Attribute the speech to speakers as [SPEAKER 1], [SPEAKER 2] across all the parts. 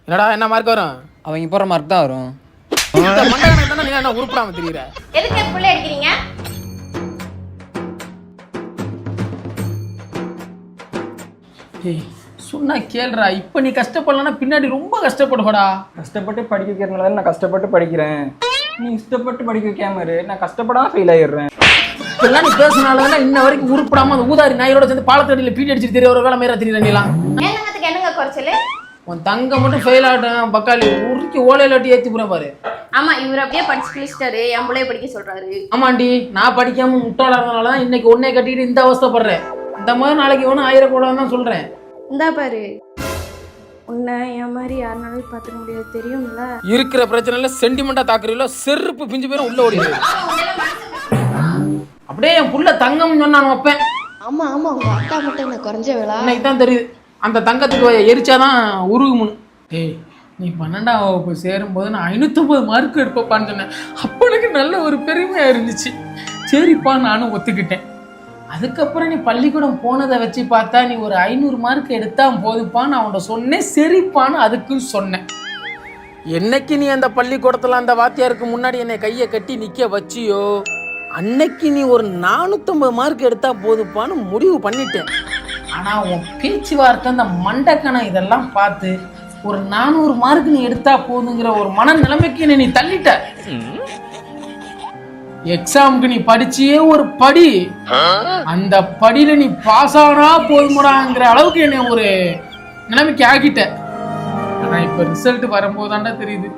[SPEAKER 1] என்னடா என்ன மார்க் வரும்?
[SPEAKER 2] அவங்க போகிற மார்க் தான் வரும்.
[SPEAKER 1] இந்த மண்டகனுக்கு தானே நீ என்ன உருப்படாம தெரியுற?
[SPEAKER 3] எதுக்கு புள்ளை அடிக்கிறீங்க?
[SPEAKER 1] ஏய் சொன்னா கேளுடா. இப்போ நீ கஷ்டப்படலன்னா பின்னாடி ரொம்ப கஷ்டப்படுவடா.
[SPEAKER 2] கஷ்டப்பட்டு படிக்க வைக்கிறதுனால நான் கஷ்டப்பட்டு படிக்கிறேன். நீ இஷ்டப்பட்டு படிக்க வைக்காம இரு, நான் கஷ்டப்படாம ஃபெயில் ஆயிடுறேன்.
[SPEAKER 1] இப்பெல்லாம் நீ பேசினால இன்ன வரைக்கும் உருப்படாம அந்த ஊதாரி நாயோட சேர்ந்து பாலத்தடியில பீடி அடிச்சுட்டு தெரிய ஒரு வேலை மேல தெரியல. நீலாம்
[SPEAKER 3] மேலங்கத்துக்கு என்னங்க குறைச்சல்?
[SPEAKER 1] உன் தங்க மட்டும் ஃபெயில் ஆகட்டும் பக்காளி உருக்கி ஓலையில ஒட்டி ஏற்றி போறேன் பாரு.
[SPEAKER 3] ஆமா இவர் அப்படியே படிச்சு கிழிச்சிட்டாரு, என் பிள்ளைய படிக்க சொல்றாரு.
[SPEAKER 1] ஆமாண்டி நான் படிக்காம முட்டாளா இருந்தனால தான் இன்னைக்கு ஒன்னே கட்டிட்டு இந்த அவஸ்தைப்படுறேன். இந்த மாதிரி நாளைக்கு ஒன்றும் ஆயிரக்கூடாதுன்னு தான் சொல்றேன்.
[SPEAKER 3] இந்தா பாரு, உன்னை என் மாதிரி யாருனாலும் பார்த்துக்க முடியாது தெரியும்ல.
[SPEAKER 1] இருக்கிற பிரச்சனைல சென்டிமெண்டா தாக்குறீங்களோ செருப்பு பிஞ்சு பேரும் உள்ள ஓடிடுது. அப்படியே என் புள்ள தங்கம்னு சொன்னா நான் வைப்பேன்.
[SPEAKER 3] ஆமா ஆமா உங்க அக்கா மட்டும் என்ன குறைஞ்ச வேலை
[SPEAKER 1] இன்னைக்கு தான் தெரியுது அந்த தங்கத்துக்கு எரிச்சாதான் உருகுமுன்னு. ஏய் நீ 12ஆம் வகுப்பு சேரும்போது நான் 550 மார்க் எடுப்பப்பான்னு சொன்னேன். அப்போ எனக்கு நல்ல ஒரு பெருமையா இருந்துச்சு. சரிப்பா நானும் ஒத்துக்கிட்டேன். அதுக்கப்புறம் நீ பள்ளிக்கூடம் போனதை வச்சு பார்த்தா நீ ஒரு 500 மார்க் எடுத்தா போதுப்பான்னு அவன்கிட்ட சொன்னேன். சரிப்பான்னு அதுக்குன்னு சொன்னேன். என்னைக்கு நீ அந்த பள்ளிக்கூடத்துல அந்த வாத்தியாருக்கு முன்னாடி என்னை கையை கட்டி நிக்க வச்சியோ அன்னைக்கு நீ ஒரு 450 மார்க் எடுத்தா போதுப்பான்னு முடிவு பண்ணிட்டேன். ஆனா உன் பேச்சுவார்த்தை அந்த மண்டக்கணம் இதெல்லாம் பார்த்து ஒரு 400 மார்க் நீ எடுத்தா போதுங்கிற ஒரு மன நிலைமைக்கு நீ தள்ளிட்ட. எக்ஸாமுக்கு நீ படிச்சியே ஒரு படி, அந்த படியில நீ பாஸ் ஆனா போதுமுடாங்கிற அளவுக்கு என்னை ஒரு நிலைமைக்கு ஆக்கிட்ட. ஆனா இப்ப ரிசல்ட் வரும்போதாண்டா தெரியுது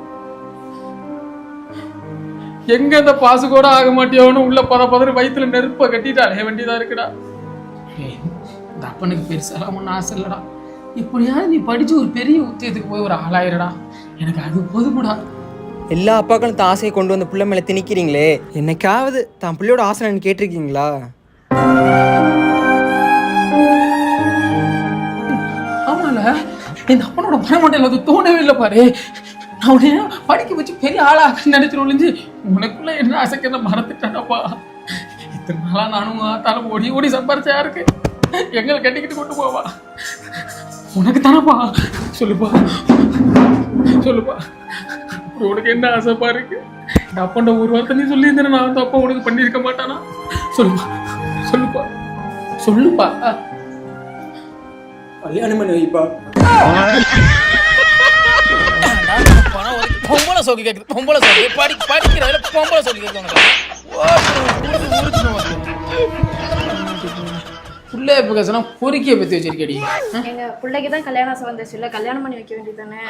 [SPEAKER 1] எங்க அந்த பாசு கூட ஆக மாட்டியோன்னு உள்ள பதறு வயிற்றுல நெருப்ப கட்டிட்டு அலைய வேண்டியதா இருக்குடா. இந்த அப்பனுக்கு பெருசாலாம் ஒன்றும் ஆசை இல்லடா. இப்படியாவது நீ படிச்சு ஒரு பெரிய உத்தியத்துக்கு போய் ஒரு ஆளாயிரடா. எனக்கு அது போதுமுடா.
[SPEAKER 2] எல்லா அப்பாக்களும் தான் ஆசையை கொண்டு வந்து பிள்ளை மேலே திணிக்கிறீங்களே, என்னைக்காவது தான் பிள்ளையோட ஆசை நான் கேட்டிருக்கீங்களா?
[SPEAKER 1] ஆமால இந்த அப்பனோட பயமாட்டேன் அது தோணவே இல்லை பாரு. நான் உடனே படிக்க வச்சு பெரிய ஆளாக நினைச்சிட்டு ஒழிஞ்சு உனக்குள்ள என்ன ஆசைக்கு மறந்துட்டானப்பா. இத்தனை நாளா நானும் ஆத்தாலும் ஓடி ஓடி சம்பாரிச்சா இருக்கு எங்களை கட்டிக்கிட்டு கொண்டு போவா. உனக்கு தானப்பா சொல்லுப்பா சொல்லுப்பா உனக்கு என்ன ஆசைப்பா இருக்கு? இந்த அப்பண்ட ஒரு வார்த்தை நீ சொல்லியிருந்தேன் நான் வந்து அப்பா உனக்கு பண்ணியிருக்க மாட்டானா? சொல்லுப்பா சொல்லுப்பா சொல்லுப்பா.
[SPEAKER 2] கல்யாணம் பண்ணி வைப்பா.
[SPEAKER 1] பொம்பளை சோக்கி கேட்குது. பொம்பளை சோக்கி படிக்கிறதுல பொம்பளை சோக்கி கேட்குது. பிள்ளைய பேசினா பொறுக்கிய பற்றி வச்சிருக்கடி.
[SPEAKER 3] எங்க பிள்ளைக்கு தான் கல்யாண ஆசை வந்துச்சு இல்ல, கல்யாணம் பண்ணி வைக்க வேண்டியதானே.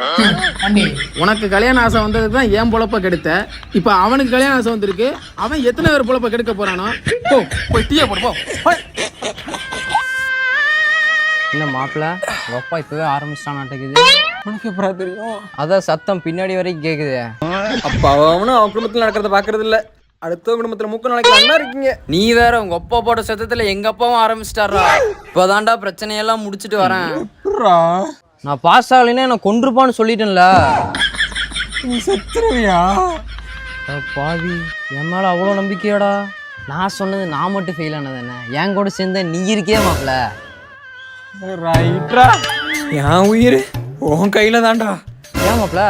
[SPEAKER 1] அண்ணி உனக்கு கல்யாண ஆசை வந்ததுக்கு தான் என் பொழப்ப கெடுத்த. இப்போ அவனுக்கு கல்யாண ஆசை வந்திருக்கு. அவன் எத்தனை பேர் பொழப்ப கெடுக்க போறானோ? போய் டீயை போடு போ.
[SPEAKER 4] என்ன மாப்பிள்ள உங்க அப்பா இப்பவே ஆரம்பிச்சிட்டானாட்டுக்குது.
[SPEAKER 2] உனக்கு எப்படா தெரியும்?
[SPEAKER 4] அதான் சத்தம் பின்னாடி வரைக்கும் கேக்குது.
[SPEAKER 2] அப்பா அவனும் அவன் குடும்பத்தில் நடக்கிறத பார்க்கறது இல்லை, அடுத்த குடும்பத்தில் மூக்க நாளைக்கு இருக்கீங்க.
[SPEAKER 4] நீ வேற உங்க அப்பா போட்ட சத்தத்துல எங்க அப்பாவும் ஆரம்பிச்சிட்டாரா. இப்பதான்டா பிரச்சனையெல்லாம் முடிச்சுட்டு வரேன். நான் பாஸ் ஆகலைன்னா என்ன கொன்றுப்பான்னு சொல்லிட்டேன்ல.
[SPEAKER 2] நீ செத்துருவியா?
[SPEAKER 4] பாவி என் மேல அவ்வளோ நம்பிக்கையாடா. நான் சொன்னது நான் மட்டும் ஃபெயில் ஆனது என்ன, என் கூட சேர்ந்த நீ இருக்கே மாப்பிள்ள.
[SPEAKER 2] ரைட்ரா, என் உயிர் உன் கையில தான்டா.
[SPEAKER 4] ஏன் மாப்பிள்ள?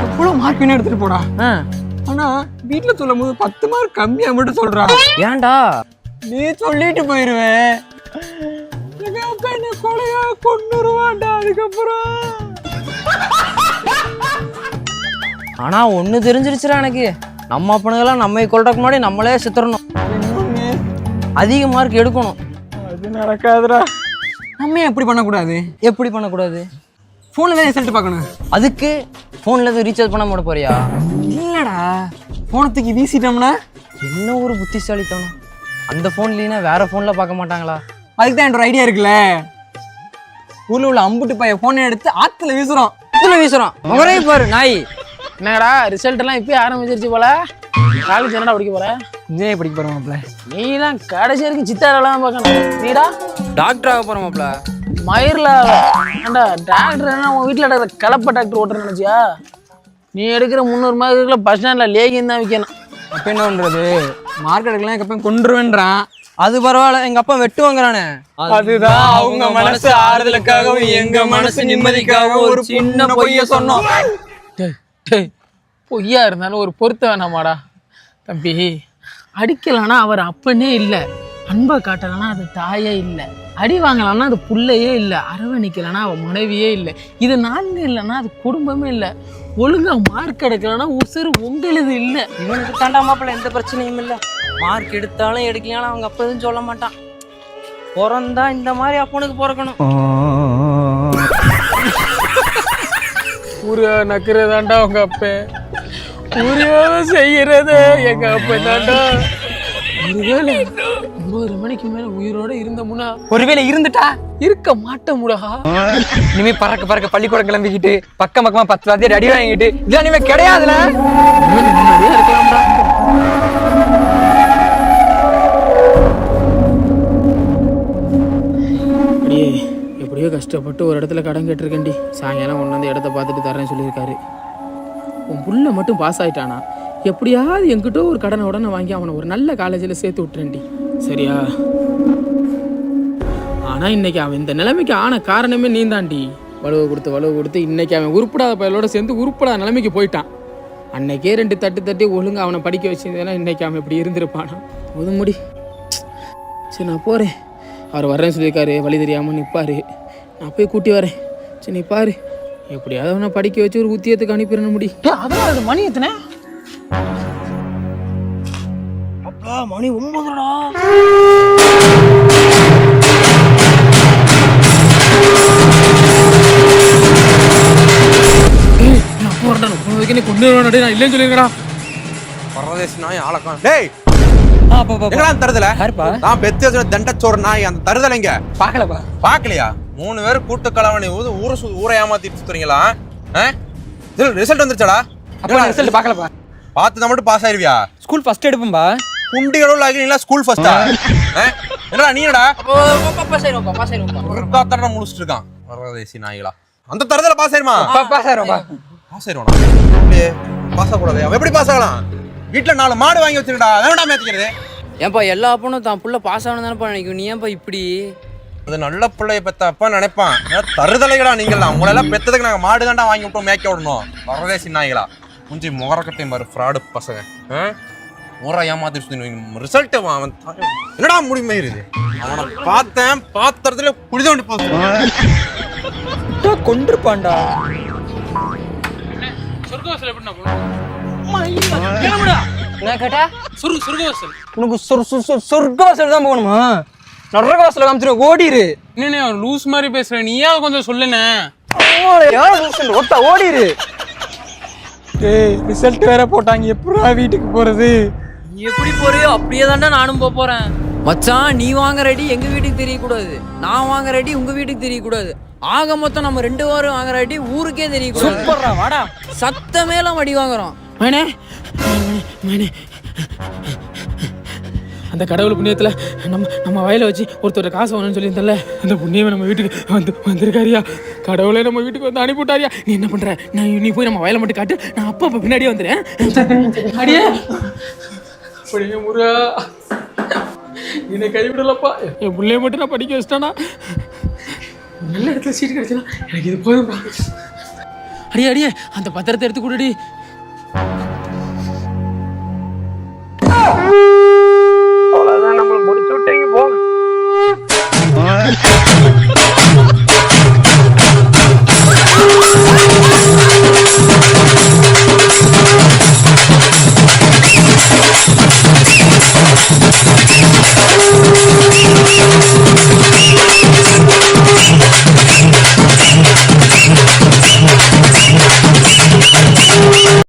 [SPEAKER 2] எவ்வளோ மார்க் எடுத்துட்டு போடா. ஆனா வீட்டுல சொல்லும் போது 10 மார்க் கம்மியா மட்டும் சொல்றா.
[SPEAKER 4] ஏன்டா?
[SPEAKER 2] நீ சொல்லிட்டு போயிருவேன். எங்க அப்பா என்ன கொலையா கொன்னுருவான்டா. அதுக்கப்புறம்
[SPEAKER 4] ஆனா ஒண்ணு தெரிஞ்சிருச்சுடா எனக்கு, நம்ம அப்பனுங்கெல்லாம் நம்ம கொள்றதுக்கு முன்னாடி நம்மளே சித்தரணும், அதிக மார்க் எடுக்கணும்.
[SPEAKER 2] அது நடக்காதுடா. நம்ம எப்படி பண்ணக்கூடாது?
[SPEAKER 4] எப்படி பண்ணக்கூடாது?
[SPEAKER 2] ஃபோனில் தான் ரிசல்ட் பார்க்கணும்.
[SPEAKER 4] அதுக்கு ஃபோனில் எதுவும் ரீசார்ஜ் பண்ண மாட்ட போறியா?
[SPEAKER 2] இல்லைடா, ஃபோனத்துக்கு வீசிட்டோம்னா
[SPEAKER 4] என்ன ஒரு புத்திசாலித்தனம். அந்த ஃபோன் இல்லைன்னா வேற ஃபோனில் பார்க்க மாட்டாங்களா?
[SPEAKER 2] அதுக்கு தான் ஒரு ஐடியா இருக்குல்ல. ஊரில் உள்ள அம்புட்டு பைய ஃபோனை எடுத்து ஆற்றுல வீசுகிறோம்.
[SPEAKER 4] ஆற்றுல வீசுகிறோம். முகரே பாரு நாய்.
[SPEAKER 1] என்னடா ரிசல்ட் எல்லாம் இப்பயே ஆரம்பிச்சிருச்சு போல. காலேஜ் என்னடா படிக்க போற?
[SPEAKER 2] இன்ஜினியர் படிக்க போகிறோம் மாப்பிள்ள.
[SPEAKER 1] நீ தான் கடைசி வரைக்கும் சித்தாரெல்லாம் பார்க்கணும். நீடா
[SPEAKER 4] டாக்டர் ஆக போகிற மாப்பிள்ள.
[SPEAKER 1] மயிரில் ஏண்டா டாக்டர் என்ன உன் வீட்டில் இருக்கிற கலப்பை டாக்டர் ஓட்டுறேன்னு நினச்சியா? நீ எடுக்கிற 300 மார்க்குள்ள பஸ் ஸ்டாண்டில் லேகின்னு தான் விற்கணும்.
[SPEAKER 2] அப்போ என்ன பண்ணுறது? மார்க் எடுக்கலாம் எப்போ கொண்டுருவேன்றான்.
[SPEAKER 4] அது பரவாயில்ல, எங்க அப்பா வெட்டு வாங்குறானே.
[SPEAKER 2] அதுதான் அவங்க மனசு ஆறுதலுக்காகவும் எங்க மனசு நிம்மதிக்காகவும் ஒரு சின்ன பொய்ய சொன்னோம்.
[SPEAKER 1] டேய், பொய்யா இருந்தாலும் ஒரு பொருத்த வேணாமாடா தம்பி. அடிக்கலான்னா அவர் அப்பனே இல்லை, அன்பை காட்டலைன்னா அது தாயே இல்லை, அடி வாங்கலான்னா அது புள்ளையே இல்லை, அரவணைக்கலைன்னா அவன் மனைவியே இல்லை, இது நான்கு இல்லைன்னா அது குடும்பமே இல்லை, ஒழுங்கா மார்க் எடுக்கலன்னா உசுறு உங்களது இல்லை.
[SPEAKER 4] இவனுக்கு தாண்டா மாப்பிள்ள எந்த பிரச்சனையும் இல்லை. மார்க் எடுத்தாலும் எடுக்கலாலும் அவங்க அப்பா எதுவும் சொல்ல மாட்டான். பிறந்தா இந்த மாதிரி அப்பனுக்கு பிறக்கணும்.
[SPEAKER 1] ஊரியா நக்கிறதாண்டா உங்க அப்ப, ஊரியாவ செய்யறது எங்க அப்ப தாண்டா. ஒருவேளை 9 மணிக்கு மேல உயிரோட இருந்தமுன்னா,
[SPEAKER 2] ஒருவேளை இருந்துட்டா
[SPEAKER 1] இருக்க மாட்டோமுடா.
[SPEAKER 2] இனிமே பறக்க பள்ளிக்கூடம் கிளம்பிக்கிட்டு பக்கமா 10 வாத்தியார் அடி வாங்கிட்டு இதெல்லாம் இனிமே கிடையாதுல.
[SPEAKER 1] நிம்மதியா இருக்கலாம்டா. அப்படியே எப்படியோ கஷ்டப்பட்டு ஒரு இடத்துல கடன் கேட்டிருக்கேன்டி. சாயங்காலம் ஒன்று வந்து இடத்த பார்த்துட்டு தரேன்னு சொல்லியிருக்காரு. உன் புள்ள மட்டும் பாஸ் ஆகிட்டானா எப்படியாவது என்கிட்ட ஒரு கடனை உடனே வாங்கி அவனை ஒரு நல்ல காலேஜில் சேர்த்து விட்டுறேன்டி, சரியா? ஆனால் இன்னைக்கு அவன் இந்த நிலைமைக்கு ஆன காரணமே நீ தாண்டி. வலுவை கொடுத்து இன்னைக்கு அவன் உருப்படாத பயலோட சேர்ந்து உருப்படாத நிலைமைக்கு போயிட்டான். அன்னைக்கே 2 தட்டி ஒழுங்கு அவனை படிக்க வச்சிருந்தேன்னா இன்னைக்கு அவன் இப்படி இருந்திருப்பானா? முடி. சரி நான் போகிறேன், அவர் வர்றேன்னு சொல்லியிருக்காரு, வழி தெரியாமல் நிற்பார், நான் போய் கூட்டி வரேன். சரி நீ பாரு, எப்படியாவது அவனை படிக்க வச்சு ஒரு உத்தியத்துக்கு அனுப்பிடணும். முடி. அதான் அது மணி எத்தனை?
[SPEAKER 4] அப்பா மணி 9டா.
[SPEAKER 5] பரதேசி நாய் ஆளக்கான். டேய் எங்கடா தருதல? நான் பெத்த தண்டச்சோறு நாய், அந்த தருதல எங்க?
[SPEAKER 2] பாக்கலப்பா.
[SPEAKER 5] பாக்கலையா? 3 பேர் கூட்டு கலவணி ஊரை ஏமாத்திட்டு சுத்துறீங்களா? ரிசல்ட் வந்துருச்சாடா?
[SPEAKER 2] அப்பா ரிசல்ட் பாக்கலப்பா.
[SPEAKER 5] பார்த்து மட்டும் பாஸ் ஆயிருவியா?
[SPEAKER 2] ஸ்கூல் ஃபர்ஸ்ட் எடுப்போம்பா.
[SPEAKER 5] குண்டிகளோ ஆகிங்களா ஸ்கூல் ஃபர்ஸ்டா? என்னடா நீடா தடவை முடிச்சுட்டு இருக்கான் பரதேசி நாய்களா. அந்த தருதல பாஸ் ஆயிருமா?
[SPEAKER 2] பாஸ் ஆயிரும்பா.
[SPEAKER 5] பாஸ் ஆயிருவானா? பாஸ் ஆகக்கூடாது. அவன் எப்படி பாஸ் ஆகலாம்? வீட்டுல 4 மாடு வாங்கி வச்சிருக்கா, வேணா மேத்திக்கிறது.
[SPEAKER 4] ஏன்பா எல்லா அப்பனும் தான் புள்ள பாஸ் ஆகணும் தானப்பா நினைக்கும், நீ ஏன்பா இப்படி?
[SPEAKER 5] அது நல்ல பிள்ளைய பெத்த அப்பா நினைப்பான். தருதலைகளா நீங்களா? உங்களெல்லாம் பெத்ததுக்கு நாங்க மாடு தாண்டா வாங்கி விட்டோம், மேய்க்க விடணும். பரதேசி நாய்களா, கொஞ்சம் முகரக்கட்டையும் பாரு, ஃப்ராடு பசங்க. ஊரா ஏமாத்தி ரிசல்ட் அவன் என்னடா முடிமையிருது. அவனை பார்த்தேன், பாத்திரத்துல குடிதோண்டி பார்த்து
[SPEAKER 2] கொண்டிருப்பான்டா.
[SPEAKER 1] சொர்க்கவாசல் எப்படி நான்
[SPEAKER 2] கேட்டா
[SPEAKER 1] சொர்க்கவாசல்
[SPEAKER 2] உனக்கு சொர்க்கவாசல் தான் போகணுமா? நரகவாசல காமிச்சிரு, ஓடிரு.
[SPEAKER 1] என்ன லூஸ் மாதிரி பேசுற, நீயா கொஞ்சம் சொல்லுனே.
[SPEAKER 2] ஓடிரு. ரிசல்ட் வேற போட்டாங்க, எப்படா வீட்டுக்கு போறது?
[SPEAKER 4] எப்படி போறியோ அப்படியே தாண்டா நானும் போறேன். மச்சான் நீ வாங்க ரெடி எங்க வீட்டுக்கு தெரியக்கூடாது, நான் வாங்க ரெடி உங்க வீட்டுக்கு தெரியக்கூடாது, ஆக மொத்தம் நம்ம 2 வாரம் வாங்குற ரெடி ஊருக்கே தெரியக்கூடாது.
[SPEAKER 2] சூப்பர்ரா, வாடா.
[SPEAKER 4] சத்தமேலாம் அடி வாங்குறோம்.
[SPEAKER 1] மேனே அந்த கடவுள் புண்ணியத்துல நம்ம வயலை வச்சு ஒருத்தர் காசு வாங்கணும்னு சொல்லியிருந்தல, அந்த புண்ணியமே நம்ம வீட்டுக்கு வந்திருக்காரியா. கடவுளே நம்ம வீட்டுக்கு வந்து அனுப்பிவிட்டாரியா. நீ என்ன பண்ற? நீ போய் நம்ம வயலை மட்டும் காட்டு, நான் அப்பா பின்னாடியே வந்துடுறேன். அடியே அப்படியே முருகா, என்னை கைவிடலப்பா. என் பிள்ளைய மட்டும் நான் படிக்க வச்சிட்டானா, நல்ல இடத்துல சீட்டு கிடைச்சா எனக்கு இது போதும்பா. அடியே அந்த பத்திரத்தை எடுத்து கொடுடி.